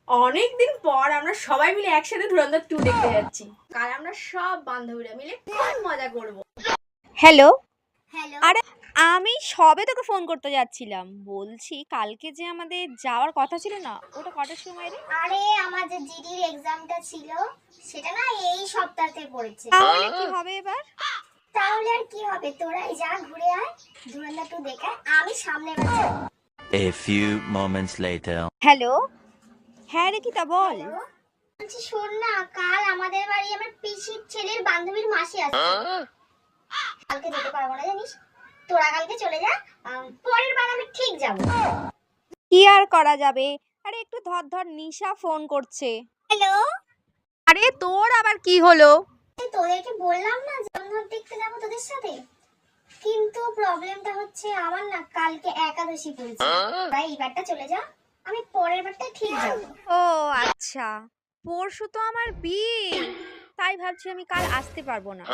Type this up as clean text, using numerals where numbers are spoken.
অনেকদিন পর আমরা সবাই মিলে একসাথে ধুরন্ধর 2 দেখতে যাচ্ছি। কাল আমরা সব বান্ধবীরা মিলে খুব মজা করব। হ্যালো। হ্যালো। আরে আমি সবে তোকে ফোন করতে যাচ্ছিলাম, বলছি কালকে যে আমাদের যাওয়ার কথা ছিল না, ওটা কটার সময় রে? আরে আমার যে জিডির এক্সামটা ছিল সেটা না এই সপ্তাহে পড়েছে। তাহলে কি হবে এবার? তাহলে আর কি হবে, তোরাই যা ঘুরে আয়, ধুরন্ধর টু দেখে আয়, আমি সামনে বাচ্চা। A few moments later. Hello. হ্যাঁ রে, কিতা বল। হ্যালো, বলছি শোন না, কাল আমাদের বাড়ি আমার পিসির ছেলের বান্ধবীর মাসি আসছে। কালকে যেতে পারবো না জানিস, তোরা কালকে চলে যা, পরের বার আমি ঠিক যাব। কি আর করা যাবে। আরে একটু ধর ধর, নিশা ফোন করছে। হ্যালো, আরে তোর আবার কি হলো? তোদেরকে বললাম না ধুরন্ধর দেখতে যাবো তোদের সাথে, কিন্তু প্রবলেমটা হচ্ছে আমার না কালকে একাদশী পড়েছে। তাই এইবারটা চলে যা, আমি পরের বারটা ঠিক যাব। ও আচ্ছা, পরশু তো আমার বিয়ে, তাই ভাবছি আমি কাল আসতে পারবো না।